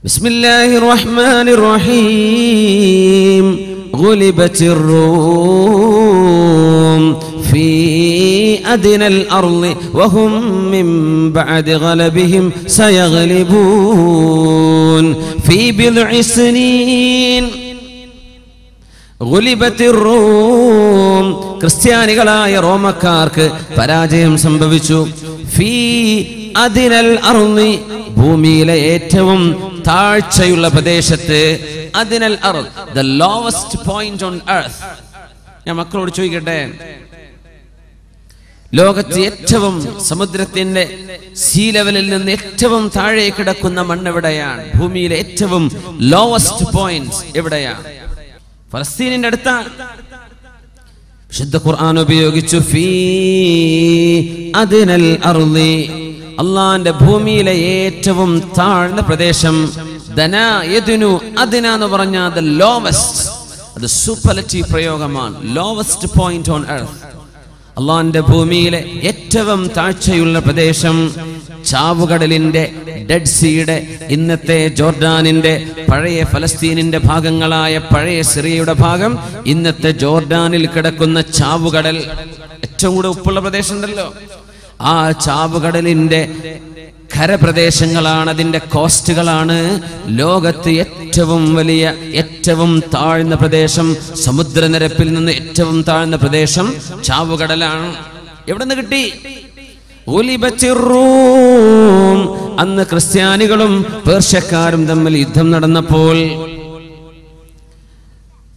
ബിസ്മില്ലാഹിർ റഹ്മാനിർ റഹീം. ഗുലിബത്തിർ റൂം ഫീ അദ്നൽ അർളി വഹും മിൻ ബഅദി ഗലബിഹിം സയഗ്ലിബൂൻ ഫീ ബിദ്ഇ സിനീൻ. ഗുലിബത്തിർ റൂം, ക്രിസ്ത്യാനികളായ റോമക്കാർക്ക് പരാജയം സംഭവിച്ചു. ഫീ അദ്നൽ അർളി, ഭൂമിയിലെ ഏറ്റവും താഴ്ചയുള്ള പ്രദേശത്ത്. അദ്നൽ അർള്, the lowest point on earth. ഞാൻ മക്കളോട് ചോദിക്കട്ടെ, ലോകത്ത് ഏറ്റവും സമുദ്രത്തിന്റെ സീ ലെവലിൽ നിന്ന് ഏറ്റവും താഴെ കിടക്കുന്ന മണ്ണ് എവിടെയാണ്? ഭൂമിയിലെ ഏറ്റവും ലോവസ്റ്റ് പോയിന്റ് എവിടെയാണ്? ഫലസ്തീനിന്റെ അടുത്താണ്. വിശുദ്ധ ഖുർആൻ ഉപയോഗിച്ചു ഫീ അദ്നൽ അർളി, അള്ളാന്റെ ഭൂമിയിലെ ഏറ്റവും താഴ്ന്ന പ്രദേശം. ദനാ യദ്നു, അദ്ന എന്ന് പറഞ്ഞാൽ the lowest, അത് സൂപ്പർലേറ്റീവ് പ്രയോഗമാണ്. Lowest point on earth. അള്ളാന്റെ ഭൂമിയിലെ ഏറ്റവും താഴ്ചയുള്ള പ്രദേശം ചാവുകടലിന്റെ, ഡെഡ് സീയുടെ, ഇന്നത്തെ ജോർഡാനിന്റെ, പഴയ ഫലസ്തീനിന്റെ ഭാഗങ്ങളായ പഴയ സിറിയയുടെ ഭാഗം, ഇന്നത്തെ ജോർഡാനിൽ കിടക്കുന്ന ചാവുകടൽ, ഏറ്റവും കൂടെ ഉപ്പുള്ള പ്രദേശം ഉണ്ടല്ലോ, ആ ചാവുകടലിന്റെ കരപ്രദേശങ്ങളാണ്, അതിന്റെ കോസ്റ്റുകളാണ് ലോകത്ത് ഏറ്റവും വലിയ, ഏറ്റവും താഴ്ന്ന പ്രദേശം. സമുദ്രനിരപ്പിൽ നിന്ന് ഏറ്റവും താഴ്ന്ന പ്രദേശം ചാവുകടലാണ്. എവിടെ നിന്ന് കിട്ടി? അന്ന് ക്രിസ്ത്യാനികളും പേർഷ്യക്കാരും തമ്മിൽ യുദ്ധം നടന്നപ്പോൾ,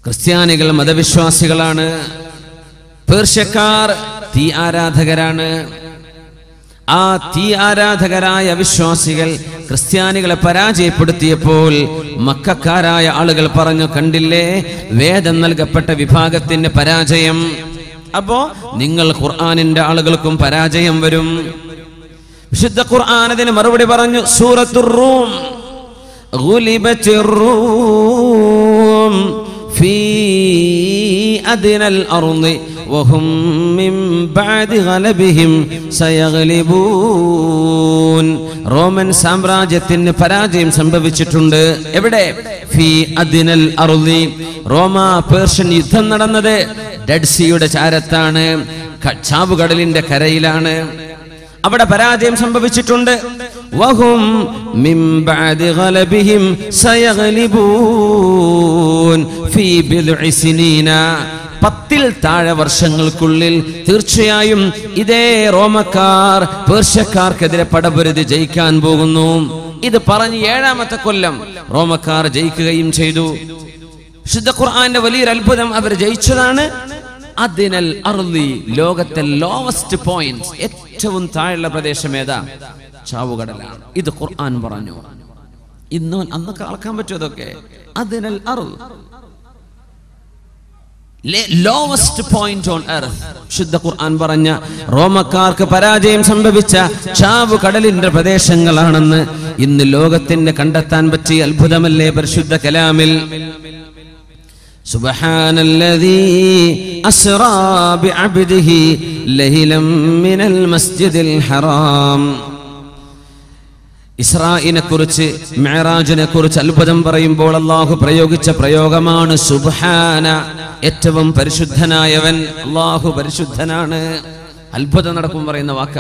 ക്രിസ്ത്യാനികൾ മതവിശ്വാസികളാണ്, പേർഷ്യക്കാർ തീ ആരാധകരാണ്. ആ തീ ആരാധകരായ വിശ്വാസികൾ ക്രിസ്ത്യാനികളെ പരാജയപ്പെടുത്തിയപ്പോൾ മക്കക്കാരായ ആളുകൾ പറഞ്ഞു, കണ്ടില്ലേ വേദം നൽകപ്പെട്ട വിഭാഗത്തിന്റെ പരാജയം, അപ്പോ നിങ്ങൾ ഖുർആനിന്റെ ആളുകൾക്കും പരാജയം വരും. വിശുദ്ധ ഖുർആൻ അതിന് മറുപടി പറഞ്ഞു. സൂറത്തുർ റൂം, ഗുലിബത്തിർ റൂം ഫീ അദ്നൽ അർളി വഹും മിൻ ബഅദി ഗലബിഹിം സയഗ്ലിബൂൻ. റോമൻ സാമ്രാജ്യത്തിന് പരാജയം സംഭവിച്ചിട്ടുണ്ട്. എവിടെ? ഫീ അദ്നൽ അർളി. റോമ പേർഷ്യൻ യുദ്ധം നടന്നത് ഡെഡ് സീയുടെ ചാരത്താണ്, ചാവുകടലിന്റെ കരയിലാണ്. അവിടെ പരാജയം സംഭവിച്ചിട്ടുണ്ട്. വഹും മിൻ ബഅദി ഗലബിഹിം സയഗ്ലിബൂൻ ഫീ ബിദ്ഇ സിനീന. 10 താഴെ വർഷങ്ങൾക്കുള്ളിൽ തീർച്ചയായും ഇതേ റോമക്കാർ പേർഷ്യക്കാർക്കെതിരെ പടപൊരുതി ജയിക്കാൻ പോകുന്നു. ഇത് പറഞ്ഞ് 7ാമത്തെ കൊല്ലം റോമക്കാർ ജയിക്കുകയും ചെയ്തു. വിശുദ്ധ ഖുർആന്റെ വലിയൊരു അത്ഭുതം, അവർ ജയിച്ചതാണ്. അദ്നൽ അർളി, ലോകത്തെ ലോവസ്റ്റ് പോയിന്റ്, ഏറ്റവും താഴെയുള്ള പ്രദേശം ഏതാ? ചാവുകടലാണ്. ഇത് ഖുർആൻ പറഞ്ഞു. ഇന്ന് അന്നൊക്കെ അളക്കാൻ പറ്റും അതൊക്കെ. അദ്നൽ അർള്, ലോവസ്റ്റ് പോയിന്റ് ഓൺ എർത്ത്. ശുദ്ധ ഖുർആൻ പറഞ്ഞ റോമക്കാർക്ക് പരാജയം സംഭവിച്ച ചാവുകടലിന്റെ പ്രദേശങ്ങളാണെന്ന് ഇന്ന് ലോകത്തിന് കണ്ടെത്താൻ പറ്റിയ അത്ഭുതമല്ലേ പരിശുദ്ധ കലാമിൽ. സുബ്ഹാനല്ലദീ അസ്റാ ബിഅബ്ദിഹി ലൈലൻ മിനൽ മസ്ജിദിൽ ഹറാം. ഇസ്രായിനെ കുറിച്ച്, മിഅ്റാജിനെ കുറിച്ച് അത്ഭുതം പറയുമ്പോൾ അല്ലാഹു പ്രയോഗിച്ച പ്രയോഗമാണ് സുബ്ഹാന. ഏറ്റവും പരിശുദ്ധനായവൻ അല്ലാഹു പരിശുദ്ധനാണ്. അത്ഭുതം നടക്കും പറയുന്ന വാക്ക.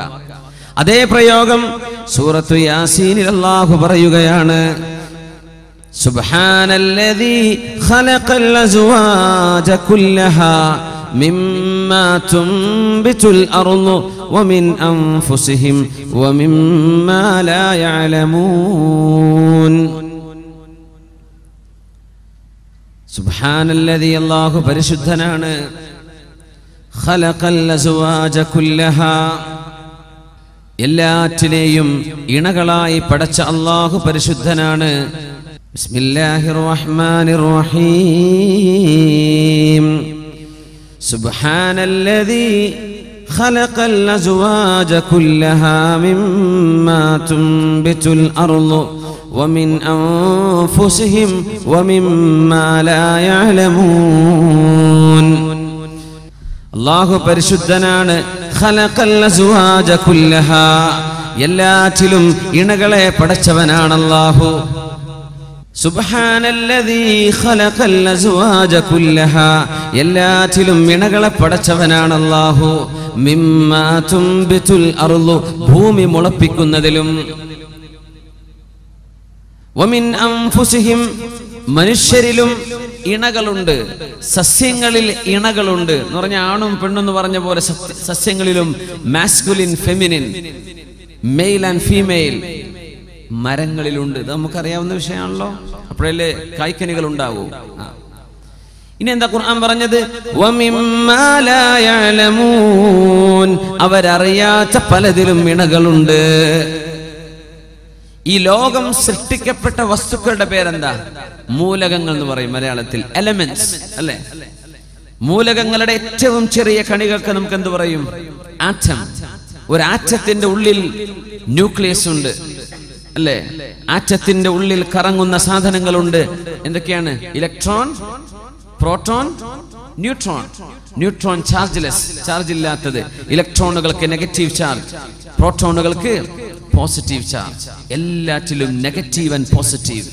അതേ പ്രയോഗം സൂറത്തു യാസീനിൽ അല്ലാഹു പറയുകയാണ്. സുബ്ഹാനല്ലദീ ഖലഖൽ അസ്വാജ കുല്ലഹാ മിമ്മാ തുംബിതുൽ അർളു വമിൻ അൻഫുസിഹിം വമിമ്മാ ലാ യഅലമൂൻ. സുബ്ഹാനല്ലദീ, അല്ലാഹു പരിശുദ്ധനാണ്. ഖലഖൽ അസ്വാജ കുല്ലഹാ, എല്ലാറ്റിനെയും ഇണകളായി പടച്ച അല്ലാഹു പരിശുദ്ധനാണ്. ബിസ്മില്ലാഹിർ റഹ്മാനിർ റഹീം. സുബ്ഹാനല്ലദീ ഖലഖൽ അസ്വാജ കുല്ലഹാ മിമ്മാ തുംബിതുൽ അർളു വമിൻ അൻഫുസിഹിം വമിമ്മാ ലാ യഅലമൂൻ. അല്ലാഹു പരിശുദ്ധനാണ്. ഖലഖൽ അസ്വാജ കുല്ലഹാ, എല്ലാറ്റിലും ഇണകളെ പടച്ചവനാണ് അല്ലാഹു. സുബ്ഹാനല്ലദീ ഖലഖൽ അസ്വാജ കുല്ലഹാ, എല്ലാറ്റിലും ഇണകളെ പടച്ചവനാണ് അല്ലാഹു. മിമ്മാ തുംബിതുൽ അർളു, ഭൂമി മുളപ്പിക്കുന്നതിലും. വമിൻ അൻഫുസിഹിം, മനുഷ്യരിലും ഇണകളുണ്ട്, സസ്യങ്ങളിൽ ഇണകളുണ്ട് എന്ന് പറഞ്ഞ ആണും പെണ്ണെന്ന് പറഞ്ഞ പോലെ സസ്യങ്ങളിലും masculine feminine, male and female മരങ്ങളിലുണ്ട്. ഇത് നമുക്കറിയാവുന്ന വിഷയമാണല്ലോ. അപ്പോഴല്ലേ കായ്ക്കനികൾ ഉണ്ടാവൂ. ഇനി എന്താ ഖുർആൻ പറഞ്ഞത്? വമിമ്മാ ലാ യഅലമൂൻ, അവരറിയാത്ത പലതിലും ഇണകളുണ്ട്. ഈ ലോകം സൃഷ്ടിക്കപ്പെട്ട വസ്തുക്കളുടെ പേരെന്താ? മൂലകങ്ങൾ എന്ന് പറയും മലയാളത്തിൽ, എലമെന്റ്സ് അല്ലെ. മൂലകങ്ങളുടെ ഏറ്റവും ചെറിയ കണികൾക്ക് നമുക്ക് എന്ത് പറയും? ആറ്റം. ഒരു ആറ്റത്തിന്റെ ഉള്ളിൽ ന്യൂക്ലിയസ് ഉണ്ട് അല്ലെ. ആറ്റത്തിന്റെ ഉള്ളിൽ കറങ്ങുന്ന സാധനങ്ങളുണ്ട്. എന്തൊക്കെയാണ്? Electron, proton, neutron. Neutron chargeless, charge ഇല്ലാത്തത്. ഇലക്ട്രോണുകൾക്ക് നെഗറ്റീവ് ചാർജ്, പ്രോട്ടോണുകൾക്ക് പോസിറ്റീവ് ചാർജ്. എല്ലാറ്റിലും നെഗറ്റീവ് ആൻഡ് പോസിറ്റീവ്.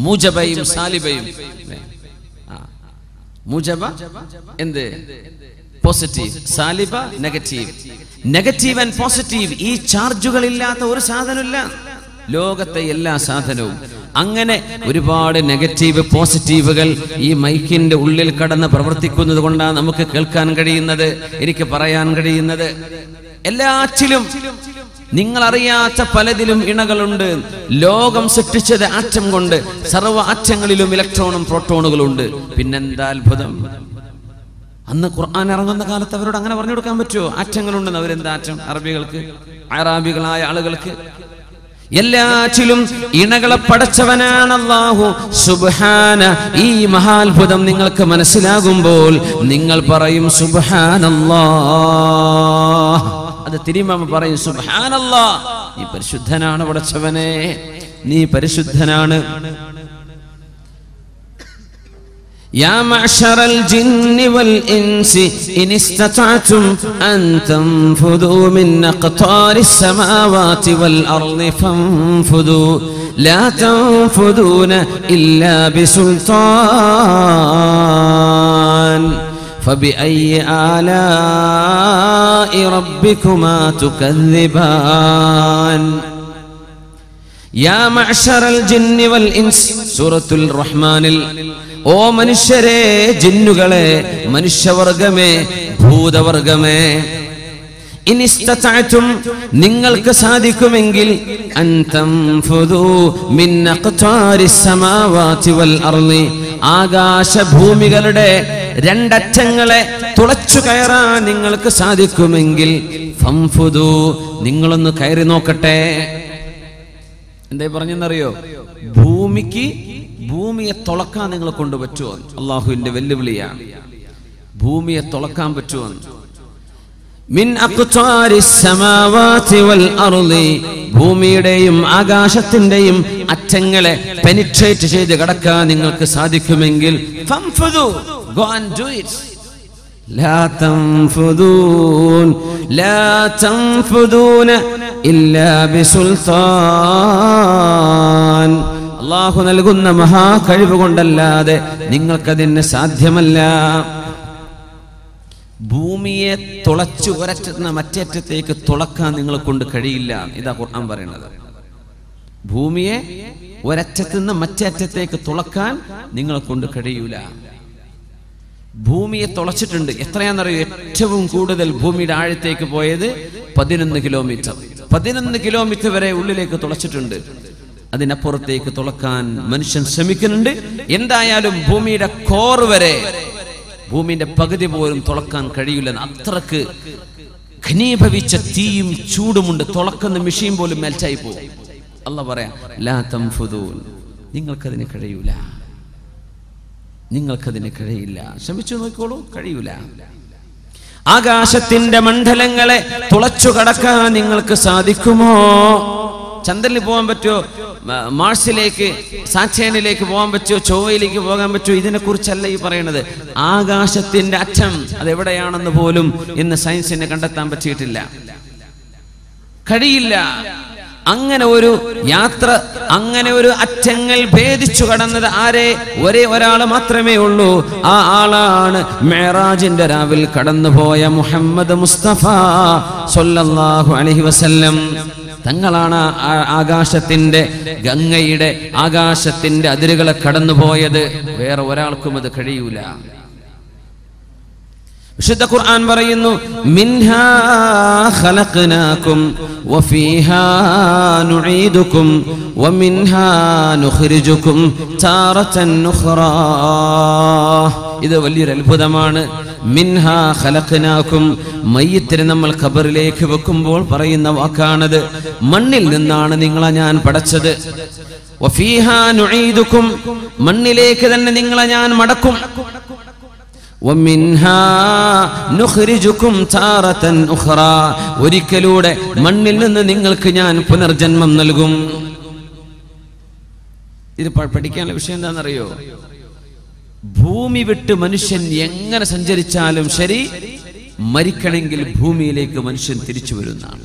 മൂജബയും സാലിബയും. മൂജബ എന്ത്? Positive. സാലിബ negative. Negative and positive, ഈ ചാർജുകൾ ഇല്ലാത്ത ഒരു സാധനമില്ല ലോകത്തെ എല്ലാ സാധനവും. അങ്ങനെ ഒരുപാട് നെഗറ്റീവ് പോസിറ്റീവുകൾ ഈ മൈക്കിന്റെ ഉള്ളിൽ കടന്ന് പ്രവർത്തിക്കുന്നത് കൊണ്ടാണ് നമുക്ക് കേൾക്കാൻ കഴിയുന്നത്, എനിക്ക് പറയാൻ കഴിയുന്നത്. എല്ലാറ്റിലും നിങ്ങൾ അറിയാത്ത പലതിലും ഇണകളുണ്ട്. ലോകം സൃഷ്ടിച്ചത് ആറ്റം കൊണ്ട്. സർവ്വ ആറ്റങ്ങളിലും ഇലക്ട്രോണും പ്രോട്ടോണുകളും ഉണ്ട്. പിന്നെന്താ അത്ഭുതം! അന്ന് ഖുർആൻ ഇറങ്ങുന്ന കാലത്ത് അവരോട് അങ്ങനെ പറഞ്ഞു കൊടുക്കാൻ പറ്റുമോ? ആറ്റങ്ങളുണ്ടെന്ന്. അവരെന്താ ആറ്റം? അറബികൾക്ക്, അറാബികളായ ആളുകൾക്ക് എല്ലാറ്റിലും ഇണകളെ പടച്ചവനാണ് അല്ലാഹു. സുബ്ഹാന, ഈ മഹാത്ഭുതം നിങ്ങൾക്ക് മനസ്സിലാകുമ്പോൾ നിങ്ങൾ പറയും സുബ്ഹാനല്ലാഹ്. അത് തിരുമ പറയും സുബ്ഹാനല്ലാഹ്, നീ പരിശുദ്ധനാണ് പടച്ചവനെ, നീ പരിശുദ്ധനാണ്. يا معشر الجن والإنس إن استطعتم أن تنفذوا من أقطار السماوات والأرض فانفذوا لا تنفذون إلا بسلطان فبأي آلاء ربكما تكذبان يا معشر الجن والإنس സൂറത്തുൽ റഹ്മാനിൽ ഓ മനുഷ്യരെ, ജിന്നുകളെ, മനുഷ്യവർഗമേ, ഭൂതവർഗമേ, ഇനിസ്തതഅതും, നിങ്ങൾക്ക് സാധിക്കുമെങ്കിൽ, അൻ തൻഫുദൂ മിൻ അഖ്താരിസ് സമാവാതി വൽ അർളി, ആകാശഭൂമികളുടെ രണ്ടറ്റങ്ങളെ തുളച്ചു കയറാൻ നിങ്ങൾക്ക് സാധിക്കുമെങ്കിൽ, ഫൻഫുദൂ, നിങ്ങളൊന്ന് കയറി നോക്കട്ടെ. എന്താ പറഞ്ഞെന്നറിയോ? ഭൂമിയെ തുളക്കാൻ നിങ്ങളെ കൊണ്ട് പറ്റുമോ? അള്ളാഹുവിന്റെ വെല്ലുവിളിയാണ്. ഭൂമിയെ തുളക്കാൻ പറ്റുമോ? മിൻ അഖ്താരിസ് സമാവാതി വൽ അർളി, ഭൂമിയുടെയും ആകാശത്തിന്റെയും അറ്റങ്ങളെ പെനിട്രേറ്റ് ചെയ്ത് കടക്കാൻ നിങ്ങൾക്ക് സാധിക്കുമെങ്കിൽ, ഫൻഫുദൂ, ഗോ ആൻഡ് ഡു ഇറ്റ്. ലാ തൻഫുദൂൻ ലാ തൻഫുദൂന ഇല്ലാ ബിസുൽത്താൻ, അല്ലാഹു നൽകുന്ന മഹാ കഴിവ് കൊണ്ടല്ലാതെ നിങ്ങൾക്കതിന് സാധ്യമല്ല. ഭൂമിയെ തുളച്ചു ഒരറ്റത്തുനിന്ന് മറ്റേറ്റത്തേക്ക് തുളക്കാൻ നിങ്ങളെ കൊണ്ട് കഴിയില്ല. ഇതാ ഖുർആൻ പറയുന്നത്. ഭൂമിയെ ഒരറ്റത്തുനിന്ന് മറ്റേ അറ്റത്തേക്ക് തുളക്കാൻ നിങ്ങളെ കൊണ്ട് കഴിയൂല. ഭൂമിയെ തുളച്ചിട്ടുണ്ട്. എത്രയാണെന്നറിയോ? ഏറ്റവും കൂടുതൽ ഭൂമിയുടെ ആഴത്തേക്ക് പോയത് 11 കിലോമീറ്റർ. 11 കിലോമീറ്റർ വരെ ഉള്ളിലേക്ക് തുളച്ചിട്ടുണ്ട്. അതിനപ്പുറത്തേക്ക് തുളക്കാൻ മനുഷ്യൻ ശ്രമിക്കുന്നുണ്ട്. എന്തായാലും ഭൂമിയുടെ കോർ വരെ, ഭൂമിയുടെ പകുതി പോലും തുളക്കാൻ കഴിയില്ല. അത്രക്ക് ഘനീഭവിച്ച തീയും ചൂടുമുണ്ട്. തുളക്കുന്ന മെഷീൻ പോലും മെൽറ്റായി പോകും. അല്ലാഹു പറയാ, ലാ തൻഫുദൂൻ, നിങ്ങൾക്കതിന് കഴിയൂല, നിങ്ങൾക്കതിന് കഴിയില്ല. ശ്രമിച്ചു നോക്കിക്കോളൂ, കഴിയൂല. ആകാശത്തിന്റെ മണ്ഡലങ്ങളെ തുളച്ചു കടക്കാൻ നിങ്ങൾക്ക് സാധിക്കുമോ? ചന്ദ്രനിൽ പോകാൻ പറ്റുമോ? മാർസിലേക്ക്, സാറ്റേണിലേക്ക് പോകാൻ പറ്റുമോ? ചൊവ്വയിലേക്ക് പോകാൻ പറ്റുമോ? ഇതിനെ കുറിച്ചല്ല ഈ പറയുന്നത്. ആകാശത്തിന്റെ അറ്റം അതെവിടെയാണെന്ന് പോലും ഇന്ന് സയൻസിന് കണ്ടെത്താൻ പറ്റിയിട്ടില്ല. കഴിയില്ല. അങ്ങനെ ഒരു യാത്ര, അങ്ങനെ ഒരു അറ്റങ്ങൾ ഭേദിച്ചു കടന്നത് ആരെ? ഒരേ ഒരാൾ മാത്രമേ ഉള്ളൂ. ആ ആളാണ് മിഅ്റാജിന്റെ രാവിൽ കടന്നുപോയ മുഹമ്മദ് മുസ്തഫ സ്വല്ലല്ലാഹു അലൈഹി വസല്ലം. തങ്ങളാണ് ആകാശത്തിന്റെ, ഗംഗയുടെ ആകാശത്തിന്റെ അതിരുകളെ കടന്നുപോയത്. വേറെ ഒരാൾക്കും അത് കഴിയൂല. വിശുദ്ധ ഖുർആൻ പറയുന്നു, മിൻഹാ ഖലഖനാകും വഫീഹാ നുഈദുകും വമിൻഹാ നുഖ്രിജുകും താറതൻ ഉഖ്റാ. ഇത് വലിയൊരു അത്ഭുതമാണ്. മിൻഹാ ഖലഖനാകും, മയ്യിത്തിനെ നമ്മൾ ഖബറിലേക്ക് വെക്കുമ്പോൾ പറയുന്ന വാക്കാണത്. മണ്ണിൽ നിന്നാണ് നിങ്ങളെ ഞാൻ പടച്ചത്. വഫീഹാ നുഈദുകും, മണ്ണിലേക്ക് തന്നെ നിങ്ങളെ ഞാൻ മടക്കും. വമിൻഹാ നുഖ്രിജുകും താറതൻ ഉഖ്റാ, ഒരിക്കലൂടെ മണ്ണിൽ നിന്ന് നിങ്ങൾക്ക് ഞാൻ പുനർജന്മം നൽകും. ഇത് പഠിക്കാനുള്ള വിഷയം എന്താണെന്നറിയോ? ഭൂമി വിട്ട് മനുഷ്യൻ എങ്ങനെ സഞ്ചരിച്ചാലും ശരി, മരിക്കണമെങ്കിൽ ഭൂമിയിലേക്ക് മനുഷ്യൻ തിരിച്ചു വരുന്നതാണ്.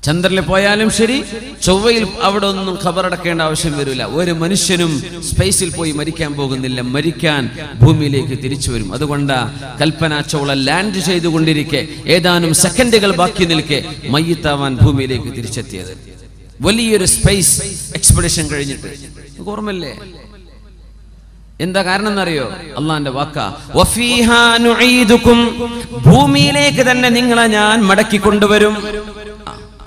ചന്ദ്രനിൽ പോയാലും ശരി, ചൊവ്വയിൽ അവിടെ ഒന്നും ഖബറടക്കേണ്ട ആവശ്യം വരില്ല. ഒരു മനുഷ്യനും സ്പേസിൽ പോയി മരിക്കാൻ പോകുന്നില്ല. മരിക്കാൻ ഭൂമിയിലേക്ക് തിരിച്ചു വരും. അതുകൊണ്ട് കൽപ്പന ചൗള ലാൻഡ് ചെയ്തുകൊണ്ടിരിക്കെ ഏതാനും സെക്കൻഡുകൾ ബാക്കി നിൽക്കെ മയ്യിത്താവാൻ ഭൂമിയിലേക്ക് തിരിച്ചെത്തിയത്. വലിയൊരു സ്പേസ് എക്സ്പെഡിഷൻ കഴിഞ്ഞിട്ട്. ഓർമ്മല്ലേ? എന്താ കാരണം എന്നറിയോ? അള്ളാന്റെ വാക്കാ, വഫീഹാ നുഈദുകും, ഭൂമിയിലേക്ക് തന്നെ നിങ്ങളെ ഞാൻ മടക്കി കൊണ്ടുവരും.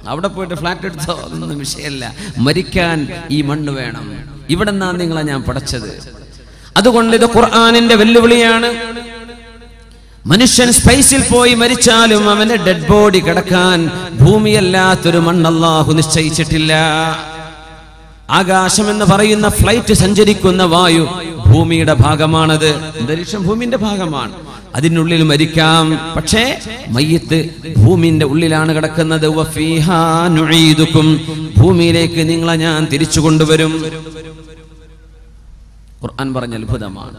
അവിടെ പോയിട്ട് ഫ്ലാറ്റ് എടുത്തോ, അതൊന്നും വിഷയമല്ല. മരിക്കാൻ ഈ മണ്ണ് വേണം. ഇവിടെ നിന്നാണ് നിങ്ങളെ ഞാൻ പടച്ചത്. അതുകൊണ്ട് ഇത് ഖുർആനിന്റെ വെല്ലുവിളിയാണ്. മനുഷ്യൻ സ്പേസിൽ പോയി മരിച്ചാലും അവന്റെ ഡെഡ് ബോഡി കിടക്കാൻ ഭൂമിയല്ലാത്തൊരു മണ്ണ് അല്ലാഹു നിശ്ചയിച്ചിട്ടില്ല. ആകാശം എന്ന് പറയുന്ന ഫ്ലൈറ്റ് സഞ്ചരിക്കുന്ന വായു ഭൂമിയുടെ ഭാഗമാണത്. അന്തരീക്ഷം ഭൂമിന്റെ ഭാഗമാണ്. അതിനുള്ളിൽ മരിക്കാം. പക്ഷേ മയ്യിത്ത് ഭൂമിന്റെ ഉള്ളിലാണ് കിടക്കുന്നത്. വഫീഹാ നുഈദുകും, ഭൂമിയിലേക്ക് നിങ്ങളെ ഞാൻ തിരിച്ചു കൊണ്ടുവരും. ഖുർആൻ പറഞ്ഞ അത്ഭുതമാണ്.